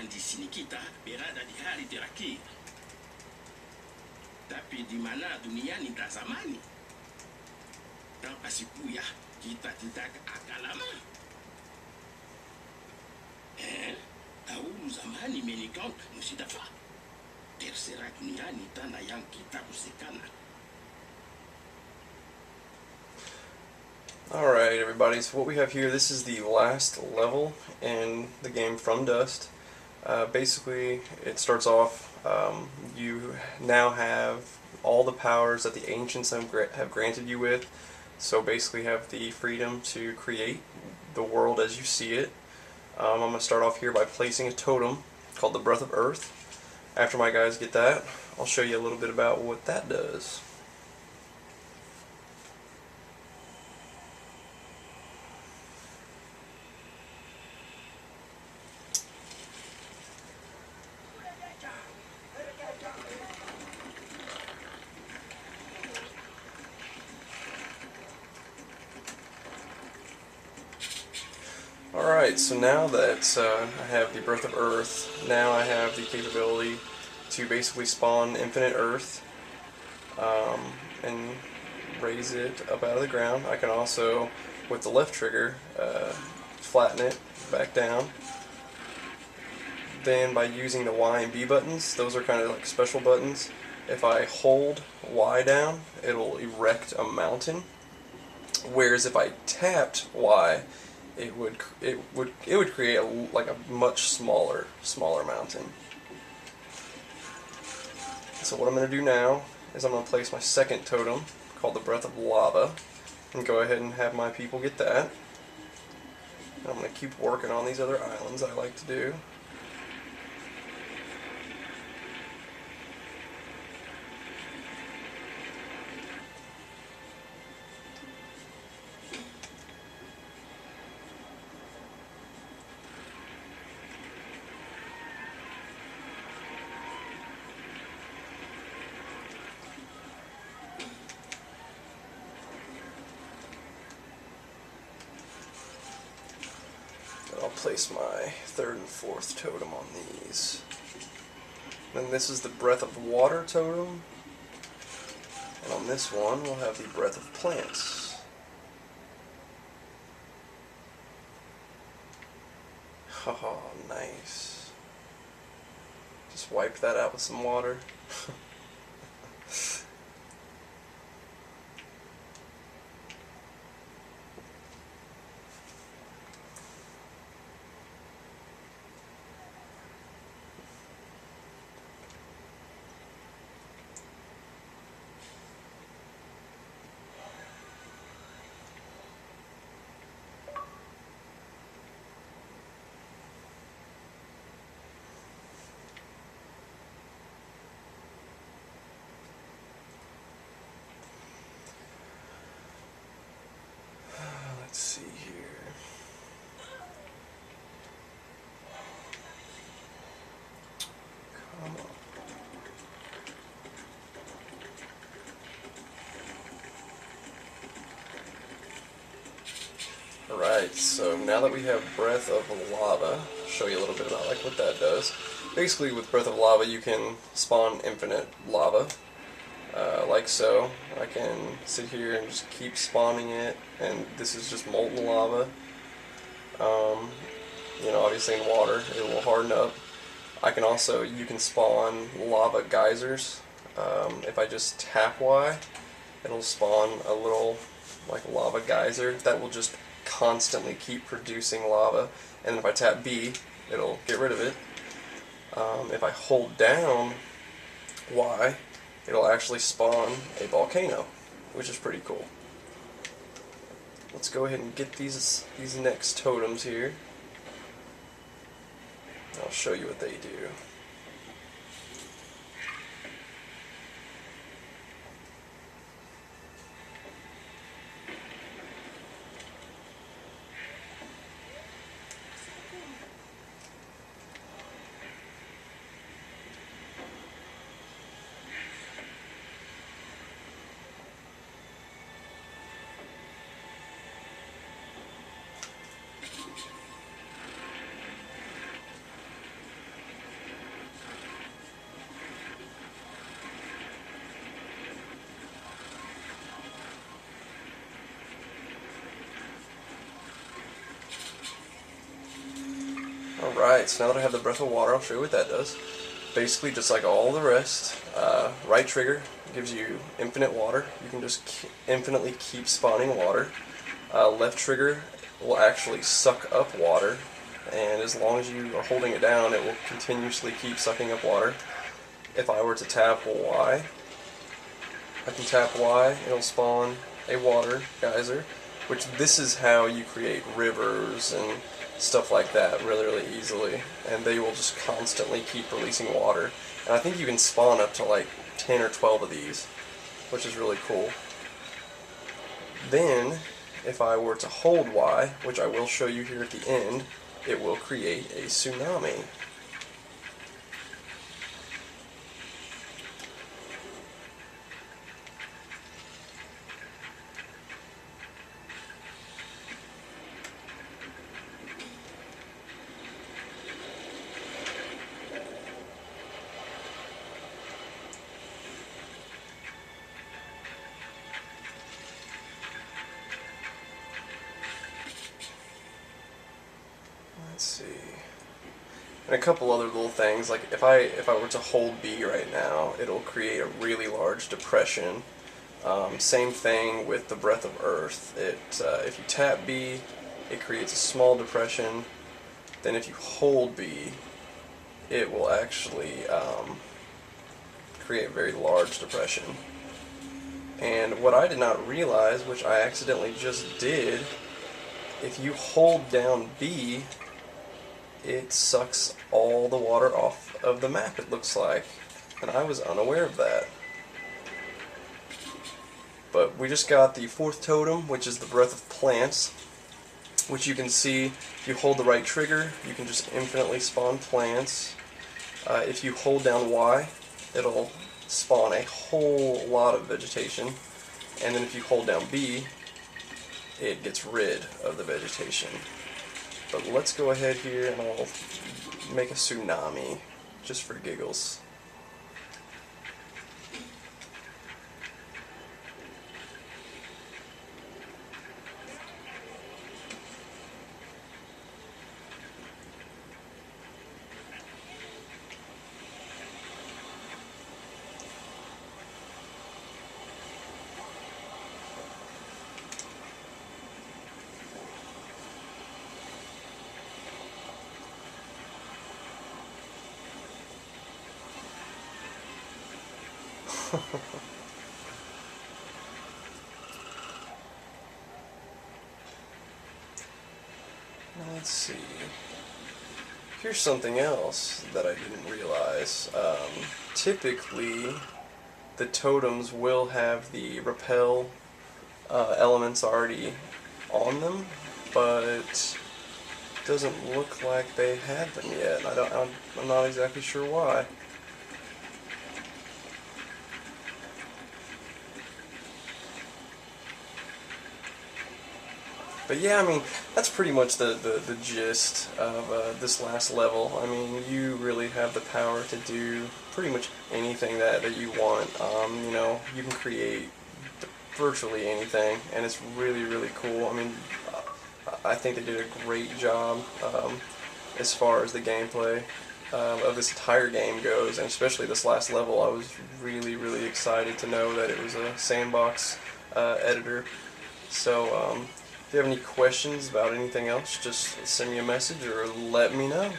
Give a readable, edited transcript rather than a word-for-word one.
Tuhan di sini kita berada di hari terakhir. Tapi di mana dunia ni tak zamani. Tanpa si Buya, kita tidak akan lama. Tahu zamani menikah mesti dapat. Terserah dunia ni tanah yang kita bersihkan. Alright everybody, so what we have here, this is the last level in the game From Dust. Basically, it starts off, you now have all the powers that the ancients have granted you with, so basically have the freedom to create the world as you see it. I'm going to start off here by placing a totem called the Breath of Earth. After my guys get that, I'll show you a little bit about what that does. Alright, so now that I have the Breath of Earth, now I have the capability to basically spawn infinite Earth and raise it up out of the ground. I can also, with the left trigger, flatten it back down. Then by using the Y and B buttons, those are kind of like special buttons. If I hold Y down, it'll erect a mountain. Whereas if I tapped Y, it would create like a much smaller mountain. So what I'm going to do now is I'm going to place my second totem called the Breath of Lava and go ahead and have my people get that. And I'm going to keep working on these other islands I like to do. I'll place my third and fourth totem on these. Then this is the Breath of Water totem. And on this one, we'll have the Breath of Plants. Oh, nice. Just wipe that out with some water. Let's see here. Come on. Alright, so now that we have Breath of Lava, I'll show you a little bit about like what that does. Basically with Breath of Lava you can spawn infinite lava. Like so. I can sit here and just keep spawning it, and this is just molten lava. You know, obviously in water it will harden up. I can also, you can spawn lava geysers. If I just tap Y, it'll spawn a little like lava geyser that will just constantly keep producing lava, and if I tap B, it'll get rid of it. If I hold down Y, it'll actually spawn a volcano, which is pretty cool. Let's go ahead and get these next totems here. I'll show you what they do. Alright, so now that I have the breath of water, I'll show you what that does. Basically, just like all the rest, right trigger gives you infinite water. You can just infinitely keep spawning water. Left trigger will actually suck up water, and as long as you are holding it down, it will continuously keep sucking up water. If I were to tap Y, I can tap Y, it'll spawn a water geyser, which this is how you create rivers and stuff like that really easily, and they will just constantly keep releasing water. And I think you can spawn up to like 10 or 12 of these, which is really cool. Then, if I were to hold Y, which I will show you here at the end, it will create a tsunami. Let's see. And a couple other little things, like if I were to hold B right now, it'll create a really large depression. Same thing with the Breath of Earth. If you tap B, it creates a small depression. Then if you hold B, it will actually create a very large depression. And what I did not realize, which I accidentally just did, if you hold down B, it sucks all the water off of the map, it looks like. And I was unaware of that. But we just got the 4th totem, which is the Breath of Plants, which you can see, if you hold the right trigger, you can just infinitely spawn plants. If you hold down Y, it'll spawn a whole lot of vegetation. And then if you hold down B, it gets rid of the vegetation. But let's go ahead here and I'll make a tsunami, just for giggles. Now let's see. Here's something else that I didn't realize. Typically, the totems will have the repel elements already on them, but it doesn't look like they had them yet. I'm not exactly sure why. But yeah, I mean, that's pretty much the gist of this last level. I mean, you really have the power to do pretty much anything that you want. You know, you can create virtually anything, and it's really cool. I mean, I think they did a great job as far as the gameplay of this entire game goes, and especially this last level. I was really excited to know that it was a sandbox editor. So, if you have any questions about anything else, just send me a message or let me know.